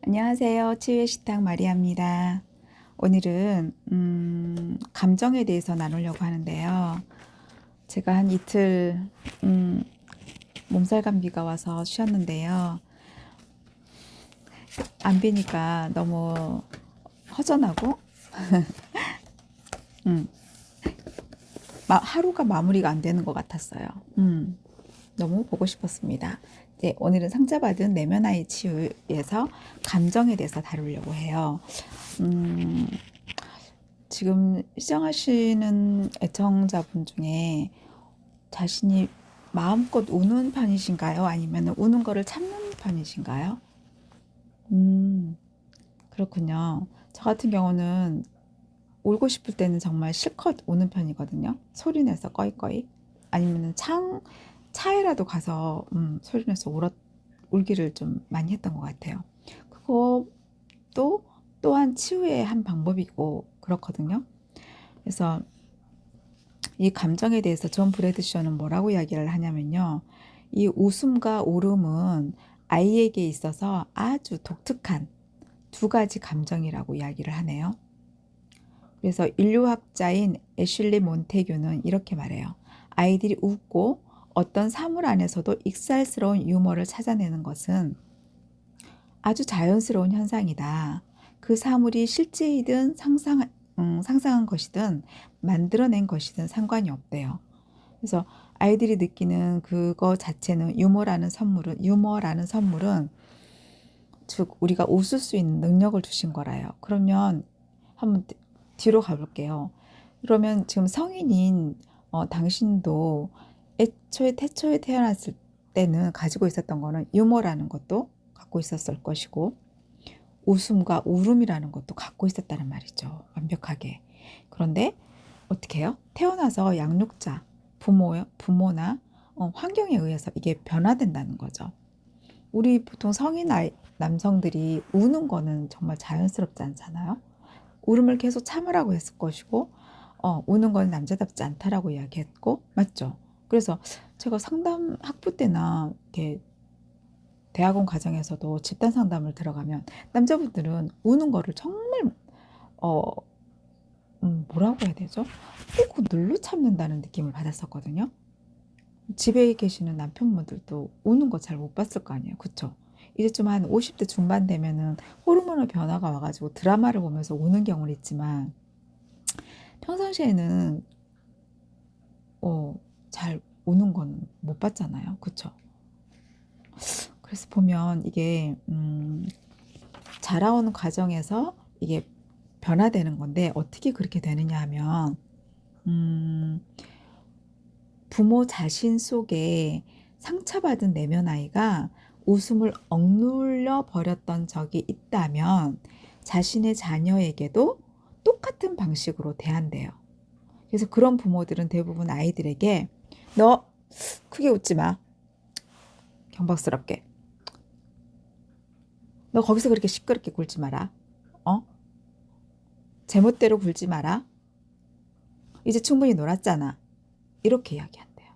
안녕하세요. 치유의 식탁 마리아입니다. 오늘은 감정에 대해서 나누려고 하는데요. 제가 한 이틀 몸살 감기가 와서 쉬었는데요. 안 뵈니까 너무 허전하고 음, 하루가 마무리가 안 되는 것 같았어요. 너무 보고 싶었습니다. 네, 오늘은 상자받은 내면아이 치유에서 감정에 대해서 다루려고 해요. 음, 지금 시청하시는 애청자분 중에 자신이 마음껏 우는 편이신가요? 아니면 우는 거를 참는 편이신가요? 그렇군요. 저 같은 경우는 울고 싶을 때는 정말 실컷 우는 편이거든요. 소리 내서 꺼이꺼이. 아니면 차에라도 가서 소리 내서 울기를 좀 많이 했던 것 같아요. 그것도 또한 치유의 한 방법이고 그렇거든요. 그래서 이 감정에 대해서 존 브래드셔는 뭐라고 이야기를 하냐면요. 이 웃음과 울음은 아이에게 있어서 아주 독특한 두 가지 감정이라고 이야기를 하네요. 그래서 인류학자인 애슐리 몬테규는 이렇게 말해요. 아이들이 웃고 어떤 사물 안에서도 익살스러운 유머를 찾아내는 것은 아주 자연스러운 현상이다. 그 사물이 실제이든 상상한 것이든 만들어낸 것이든 상관이 없대요. 그래서 아이들이 느끼는 그거 자체는 유머라는 선물은 즉 우리가 웃을 수 있는 능력을 주신 거라요. 그러면 한번 뒤로 가볼게요. 그러면 지금 성인인 당신도 태초에 태어났을 때는 가지고 있었던 거는 유머라는 것도 갖고 있었을 것이고 웃음과 울음이라는 것도 갖고 있었다는 말이죠. 완벽하게. 그런데 어떻게 해요? 태어나서 양육자, 부모나 환경에 의해서 이게 변화된다는 거죠. 우리 보통 남성들이 우는 거는 정말 자연스럽지 않잖아요. 울음을 계속 참으라고 했을 것이고, 우는 건 남자답지 않다라고 이야기했고, 맞죠? 그래서 제가 상담 학부 때나 이렇게 대학원 과정에서도 집단 상담을 들어가면 남자분들은 우는 거를 정말 어, 뭐라고 해야 되죠? 꼭 눌러 참는다는 느낌을 받았었거든요. 집에 계시는 남편분들도 우는 거 잘 못 봤을 거 아니에요. 그쵸? 이제 좀 한 50대 중반 되면은 호르몬의 변화가 와가지고 드라마를 보면서 우는 경우는 있지만 평상시에는 잘 우는 건 못 봤잖아요. 그쵸? 그래서 보면 이게 자라오는 과정에서 이게 변화되는 건데 어떻게 그렇게 되느냐 하면 부모 자신 속에 상처받은 내면 아이가 웃음을 억눌려 버렸던 적이 있다면 자신의 자녀에게도 똑같은 방식으로 대한대요. 그래서 그런 부모들은 대부분 아이들에게 너 크게 웃지 마. 경박스럽게. 너 거기서 그렇게 시끄럽게 굴지 마라. 어? 제멋대로 굴지 마라. 이제 충분히 놀았잖아. 이렇게 이야기한대요.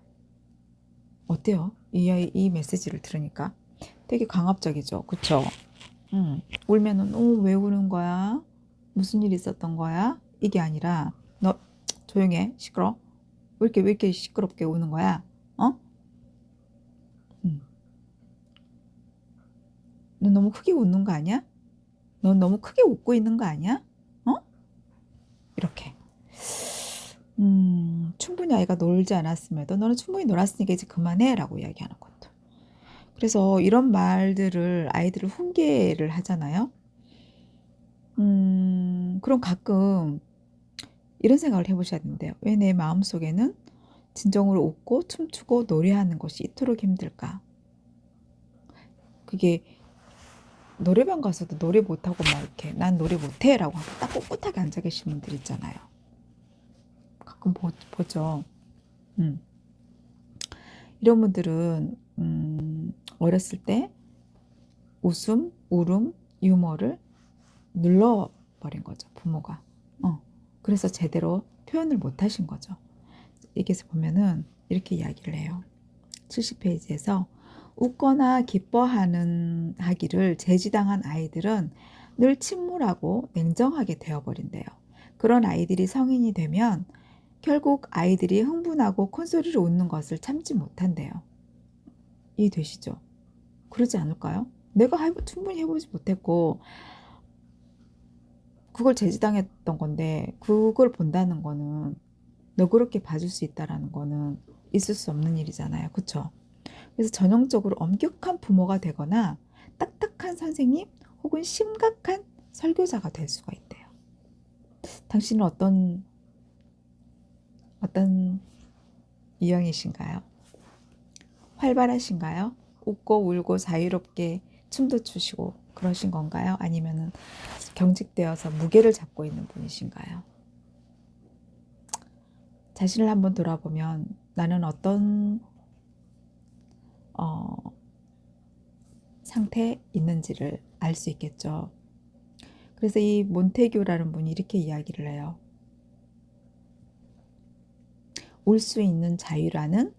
어때요? 이 메시지를 들으니까 되게 강압적이죠. 그쵸? 울면은 왜 우는 거야? 무슨 일 있었던 거야? 이게 아니라 너 조용해. 시끄러. 왜 이렇게 시끄럽게 우는 거야? 어? 음. 너 너무 크게 웃는 거 아니야? 넌 너무 크게 웃고 있는 거 아니야? 어? 이렇게. 충분히 아이가 놀지 않았음에도 너는 충분히 놀았으니까 이제 그만해 라고 이야기하는 것도. 그래서 이런 말들을 아이들을 훈계를 하잖아요. 그럼 가끔 이런 생각을 해보셔야 된대요. 왜 내 마음속에는 진정으로 웃고 춤추고 노래하는 것이 이토록 힘들까? 그게 노래방 가서도 노래 못하고 막 이렇게 난 노래 못해 라고 하고 딱 꿋꿋하게 앉아 계신 분들 있잖아요. 가끔 보죠. 음. 이런 분들은 어렸을 때 웃음, 울음, 유머를 눌러버린 거죠. 부모가. 그래서 제대로 표현을 못 하신 거죠. 여기서 보면은 이렇게 이야기를 해요. 70페이지에서 웃거나 기뻐하는 하기를 제지당한 아이들은 늘 침울하고 냉정하게 되어버린대요. 그런 아이들이 성인이 되면 결국 아이들이 흥분하고 콘소리로 웃는 것을 참지 못한대요. 이해되시죠? 그러지 않을까요? 내가 충분히 해보지 못했고 그걸 제지당했던 건데 그걸 본다는 거는 너그럽게 봐줄 수 있다라는 거는 있을 수 없는 일이잖아요. 그쵸? 그래서 전형적으로 엄격한 부모가 되거나 딱딱한 선생님 혹은 심각한 설교사가 될 수가 있대요. 당신은 어떤 유형이신가요? 활발하신가요? 웃고 울고 자유롭게 춤도 추시고 그러신 건가요? 아니면은 경직되어서 무게를 잡고 있는 분이신가요? 자신을 한번 돌아보면 나는 어떤 상태에 있는지를 알 수 있겠죠. 그래서 이 몬테교라는 분이 이렇게 이야기를 해요. 울 수 있는 자유라는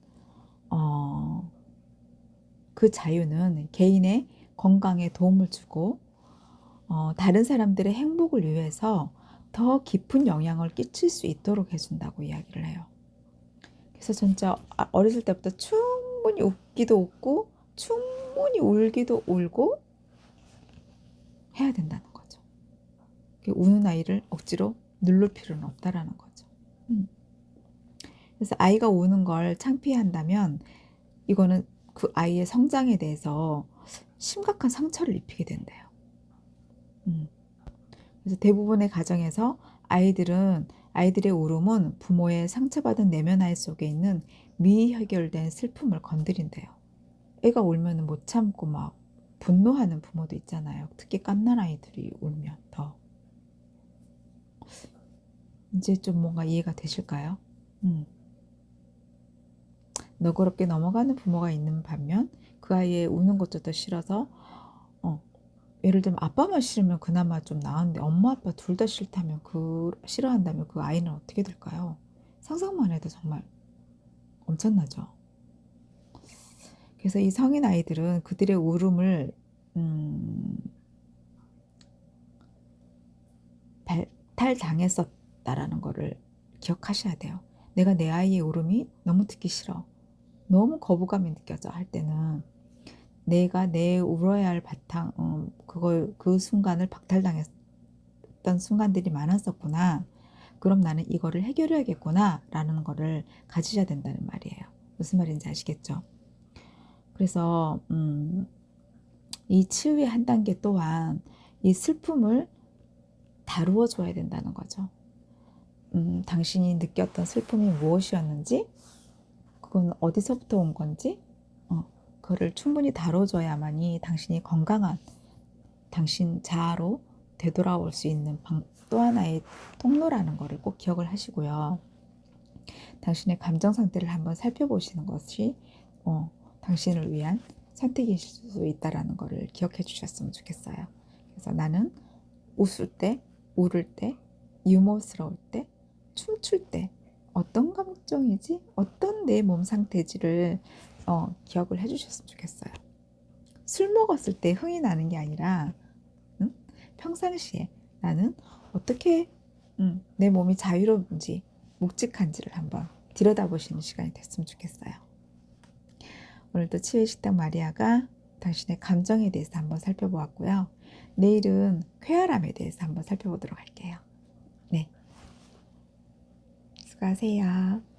그 자유는 개인의 건강에 도움을 주고 다른 사람들의 행복을 위해서 더 깊은 영향을 끼칠 수 있도록 해준다고 이야기를 해요. 그래서 진짜 어렸을 때부터 충분히 웃기도 웃고 충분히 울기도 울고 해야 된다는 거죠. 우는 아이를 억지로 누를 필요는 없다라는 거죠. 그래서 아이가 우는 걸 창피한다면 이거는 그 아이의 성장에 대해서 심각한 상처를 입히게 된대요. 그래서 대부분의 가정에서 아이들의 울음은 부모의 상처받은 내면 아이 속에 있는 미해결된 슬픔을 건드린대요. 애가 울면 못 참고 막 분노하는 부모도 있잖아요. 특히 갓난 아이들이 울면 더. 이제 좀 뭔가 이해가 되실까요? 너그럽게 넘어가는 부모가 있는 반면 그 아이의 우는 것조차 싫어서 예를 들면 아빠만 싫으면 그나마 좀 나은데 엄마 아빠 둘 다 싫다면 싫어한다면 그 아이는 어떻게 될까요? 상상만 해도 정말 엄청나죠. 그래서 이 성인 아이들은 그들의 울음을 발달당했었다라는 거를 기억하셔야 돼요. 내가 내 아이의 울음이 너무 듣기 싫어. 너무 거부감이 느껴져 할 때는 내가 내 울어야 할 바탕 그 순간을 박탈당했던 순간들이 많았었구나. 그럼 나는 이거를 해결해야겠구나 라는 거를 가지셔야 된다는 말이에요. 무슨 말인지 아시겠죠? 그래서 이 치유의 한 단계 또한 이 슬픔을 다루어 줘야 된다는 거죠. 당신이 느꼈던 슬픔이 무엇이었는지, 그건 어디서부터 온 건지, 그거를 충분히 다뤄줘야만이 당신이 건강한 당신 자아로 되돌아올 수 있는 또 하나의 통로라는 것을 꼭 기억을 하시고요. 당신의 감정 상태를 한번 살펴보시는 것이 당신을 위한 선택일 수 있다는 것을 기억해 주셨으면 좋겠어요. 그래서 나는 웃을 때, 울을 때, 유머스러울 때, 춤출 때 어떤 감정이지? 어떤 내 몸 상태지를 기억을 해주셨으면 좋겠어요. 술 먹었을 때 흥이 나는 게 아니라 평상시에 나는 어떻게 내 몸이 자유로운지 묵직한지를 한번 들여다보시는 시간이 됐으면 좋겠어요. 오늘도 치유의 식당 마리아가 당신의 감정에 대해서 한번 살펴보았고요. 내일은 쾌활함에 대해서 한번 살펴보도록 할게요. 네, 수고하세요.